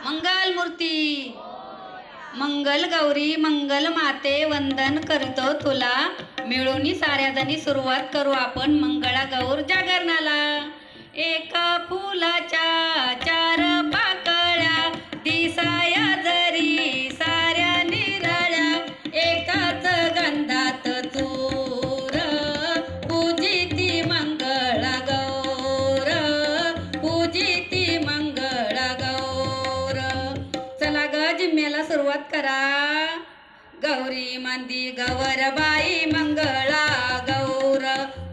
मंगल मूर्ती मंगल गौरी मंगल माते वंदन करतो तुला मिळून साऱ्याजणी सुरुवात करू आपण मंगळा गौर जागरणाला एका फुलाच्या चार पाकळ्या दिसाया जरी साऱ्या निराळ्या एकाच गंधात चूर पूजिती मंगळा गौर पूजिती मंगळा गौर चला ग जिम्म्याला सुरुवात करा गौरी मंदी गौरबाई मंगळा गौर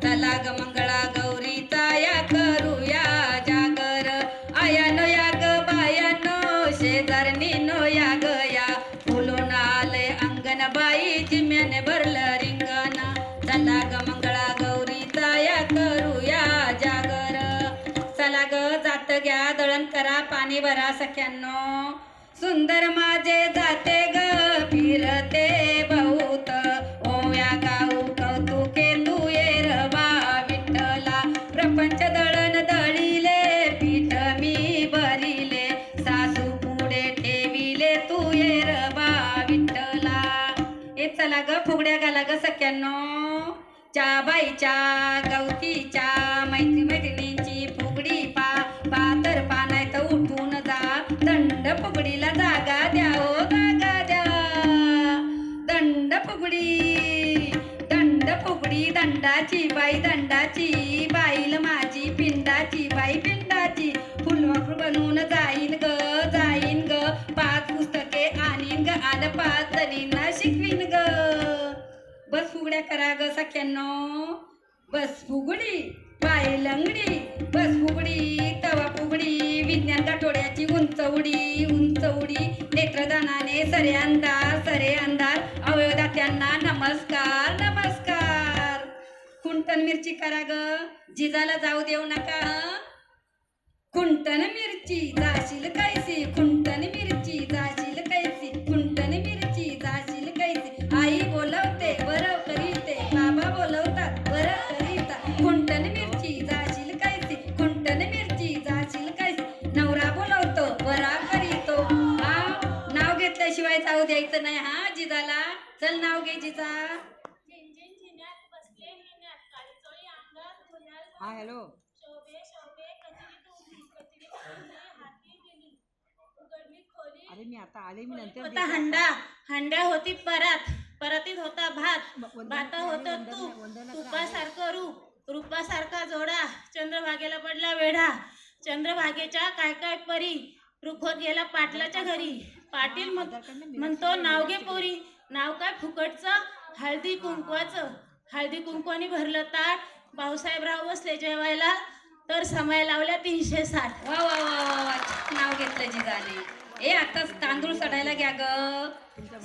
चला ग मंगळा गौरीचा या करूया जागर आयानो या ग बायानो शेजारणीनो या ग या फुलून आले अंगणबाई जिम्याने भरलं रिंगण चला ग मंगळा गौरीचा या करूया जागर चला ग जात घ्या दळण करा पाणी भरा सख्यांनो सुंदर माझे जाते ग फिरते बहुत ओव्या गाऊ कौतुके तू येरवा विठ्ठला प्रपंच दळण दळिले पीठ मी भरिले सासू पुढे ठेविले तू येरवा विठ्ठला ए चला ग फुगड्या घाला ग सख्यांनो च्या बाईच्या गवतीच्या मैत्रिणींची फुगडी पातर पानाय तर उठून जा दंड फुगडीला जागा द्या ओ जागा द्या दंड फुगडी दंडाची बाई बाईल माझी पिंडाची बाई पिंडाची फुलवाफळ बनवून जाईन ग 5 पुस्तके आणीन ग आन 5 जणींना शिकवीन ग बस फुगड्या करा ग सख्यांनो बस फुगडी पाय लंगडी बस फुगडी तवा फुगडी विज्ञान गाठोड्याची उंच उडी नेत्रदानाने सरे अंधार अवयवदात्यांना नमस्कार नमस्कार कुंटन मिरची करा ग जिजाला जाऊ देऊ नका कुंटन मिरची जाशील कैसी कुंटन मिरची जाशील कैसी कुंटन मिरची जाशील कैसी आई बोलवते बरं करीते बाबा बोलवतात बरं करीतात कुंटन मिरची जाशील कैसी कुंटन मिरची जाशील कैसी नवरा बोलवतो बरा करीतो हा नाव घेतल्याशिवाय जाऊ द्यायचं नाही हा जिजाला चल नाव घे जिजा हा हॅलो अरे मी आता आले मी नंतर होता हंड्या होती परातीत होता भात होत तुपासारखं रूपासारखा जोडा चंद्रभागेला पडला वेढा चंद्रभागेच्या काय परी रुखोत गेला पाटलाच्या घरी पाटील म्हणतो नाव घे पोरी नाव काय फुकटचं हळदी कुंकवानी भरलं ताट भाऊसाहेबराव बसले जेवायला तर समय लावल्या 360 वा वा वा वा नाव घेतलं जिजाने ए आता तांदूळ सडायला घ्या ग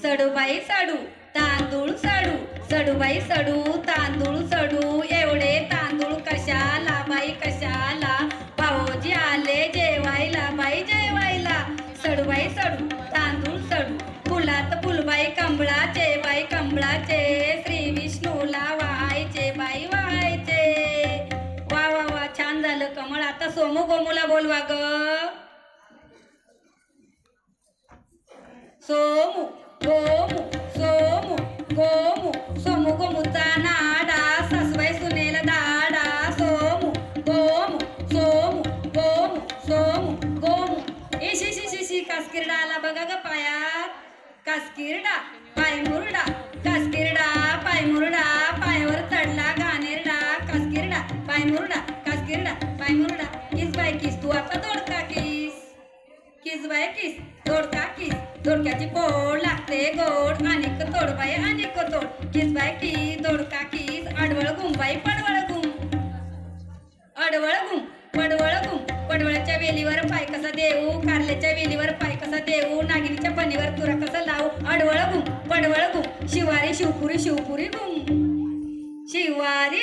सडूबाई सडू तांदूळ सडूबाई सडू तांदूळ सडू एवढे तांदूळ कशाला बाई कशाला भाऊजी आले जेवायला बाई जेवायला सडूबाई सडू तांदूळ सडू फुलात फुलबाई कंबळाचे बाई कंबळाचे श्री विष्णूला वाहायचे बाई वाहायचे वा वा वा छान झालं कमळ आता सोमू गोमूला बोलवा ग सोमू गोमुचा नाडा सासबाई सुनेल दाडा सोमू इशी कासकिरडा आला बघा ग पायात कासकिरडा पायमुरडा पायावर चढला घाणेरडा कासकिरडा पायमुरडा किस बाय किस तू आता दोडका किस बाय किस दोडका किस दोडक्याची पोळ लागते गोड अनेक तोड बाई अनेक तोड किस बाय किस दोडका किस अडवळ घुम बाई पडवळ घुम पडवळच्या वेलीवर पाय कसा देऊ कारल्याच्या वेलीवर पाय कसा देऊ नागिनीच्या पणीवर तुरा कसा लावू पडवळ घुम शिवारी शिवपुरी घुम शिवारी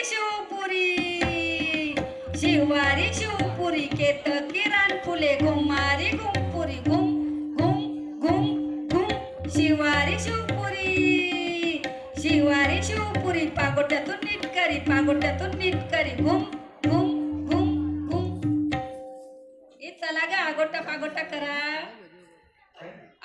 शिवपुरी केतकी रान फुले घुमारी घुमपुरी घुम शिवारी शिवपुरी पागोट्यातून नीट करी घुम चला ग आगोटा पागोटा करा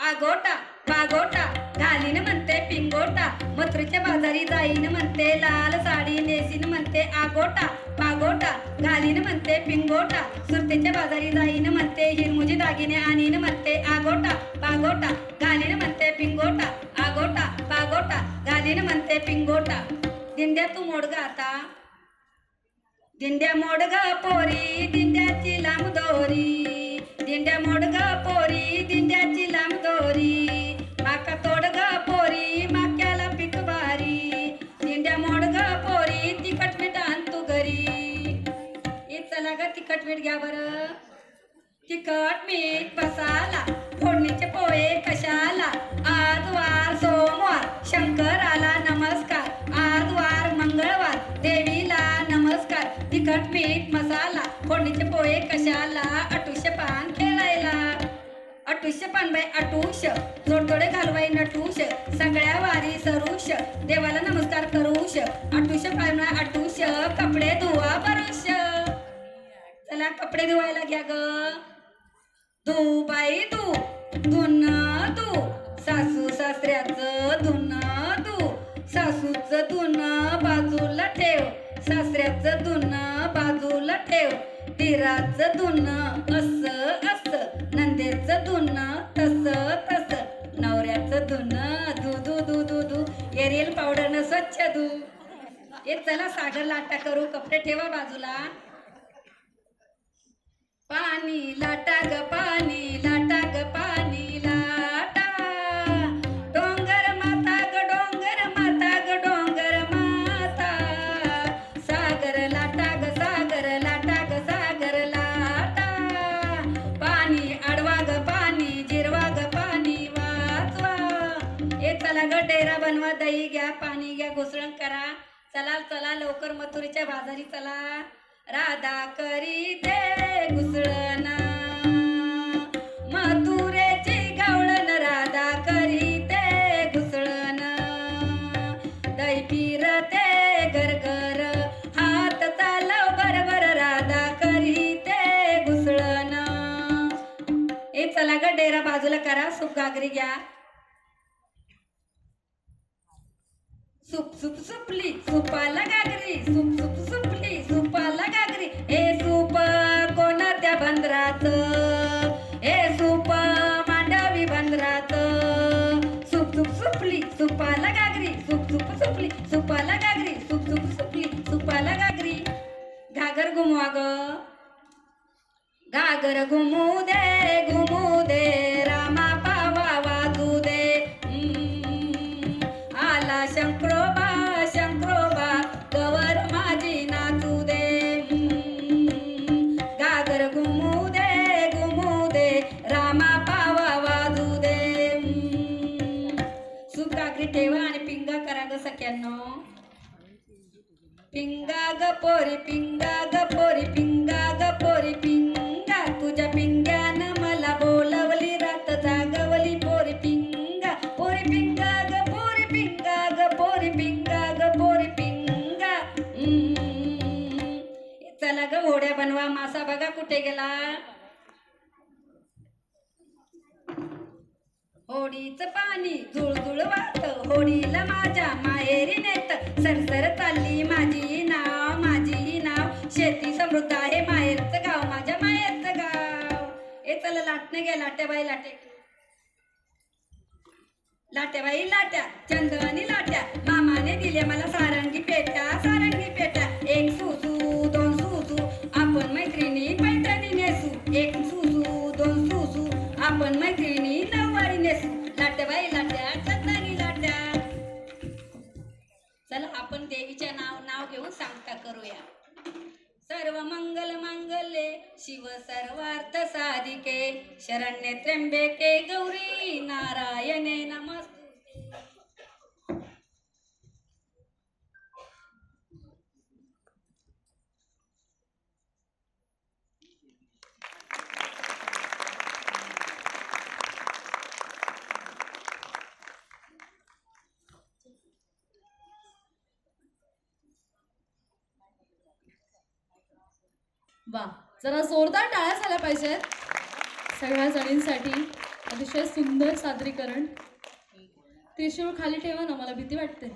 आगोटा पागोटा घालीन म्हणते पिंगोटा मथुरेच्या बाजारी जाईन म्हणते लाल साडी नेसीन म्हणते आगोटा पागोटा घालीन म्हणते पिंगोटा सुरतेच्या बाजारी जाईन म्हणते हिरमुजी दागिने आणीन म्हणते आगोटा पागोटा घालीन म्हणते पिंगोटा आगोटा पागोटा घालीन म्हणते पिंगोटा. दिंड्या तू मोडगा आता दिंड्या मोडगा पोरी दिंड्याची लांब दोरी दिंड्या मोडगा पोरी दिंड्याची लांब दोरी माका तोडगा पोरी माक्याला पीक बारी दिंड्या मोडगा पोरी तिखट मीठ आण तू घरी. चला ग तिखट मीठ घ्या बरं. तिखट मीठ मसाला फोडणीचे पोहे कशाला आज वार सोमवार शंकराला नमस्कार आज वार मंगळवार देवीला नमस्कार. तिखट मीठ मसाला फोडणीचे पोहे कशाला अटुष्य पान खेळायला अटुष्य पान बाई अटुष जोडतोडे घालवाई नटुष सगळ्या वारी सरुष देवाला नमस्कार करूश अटुष्य पान अटुष कपडे धुवा बरुष. चला कपडे धुवायला घ्या ग. धू बाई धू धुन धू सासू सासऱ्याचं धुन धू सासूचं धुन बाजूला ठेव सासऱ्याचं धुन बाजूला ठेव दिराचं धुन असं असं नंदेचं धुन तसं तसं नवऱ्याचं धुन धू धू धू धू धू एरियल पावडरनं स्वच्छ धू. हे चला सागर लाटा करू कपडे ठेवा बाजूला. पाणी लाटा ग पाणी लाटा ग पाणी लाटा डोंगर माता ग डोंगर माता ग डोंगर माता सागर लाटा ग सागर लाटा ग सागर लाटा पाणी अडवा ग पाणी जिरवा ग पाणी वाचवा. हे चला ग डेरा बनवा दही घ्या पाणी घ्या घुसळण करा. चला चला लवकर मथुरेच्या बाजारी चला. राधा करी दे घुसळण मथुरेची गवळण राधा करी दे घुसळण दही फिरते गरगर हात चालव बरोबर राधा करी दे घुसळण. हे चला ग डेरा बाजूला करा. सूप घागरी घ्या. सूप सूप सुपली सुपाला घागरी सूप सूप सुपली सुपाला घागरी. हे सूप कोणत्या बंदरात हे सूप मांडवी बंदरात सूप सूप सुपली सुपाला घागरी सूप सूप सुपली सुपाला घागरी सूप सूप सुपली सुपाला घागरी. घागर घुमवा ग घागर घुमू दे रामा पावा वाजू दे. आला शंकरोबा शंकरोबा गवर माझी नाचू दे. घागर घुमू दे रामा पावा वाजू दे. सूप घागरी ठेवा आणि पिंगा करा ग सख्यांनो. पिंगा ग पोरी पिंगा ग पोरी पिंगा ग पोरी पिंगा तुझ्या पिंग्यानं मला बोलवली रात जागवली पोरी पिंगा पोरी पिंगा ग पोरी पिंगा ग पोरी पिंगा ग पोरी पिंगा. चला ग होड्या बनवा. मासा बघा कुठे गेला. होडीचं पाणी जुळजुळ वाहत होडीला माझ्या माहेरी नेत सरसर चालली माझी नाव शेती समृद्ध आहे माहेरचं गाव माझ्या माहेरचं गाव. हे चला लाटणं घ्या. लाट्याबाई लाट्याबाई लाट्या चंदनी लाट्या मामाने दिले मला सारंगी पेट्या एक सुसू दोन सुसू आपण मैत्रिणी पैठणी नेसू. एक सुसू दोन सुसू आपण मैत्रिणी नऊवारी नेसू. लाट्याबाई लाट्या चंदनी लाट्या. चला आपण देवीच्या नाव घेऊन सांगता करूया. सर्व मंगल मांगल्ये शिव सर्वार्थ साधिके शरण्ये त्र्यंबके गौरी नारायणे नमस्ते. वा जरा जोरदार टाळ्या झाल्या पाहिजेत सगळ्या जणींसाठी. अतिशय सुंदर सादरीकरण. त्रिशूळ खाली ठेवा ना, मला भीती वाटते.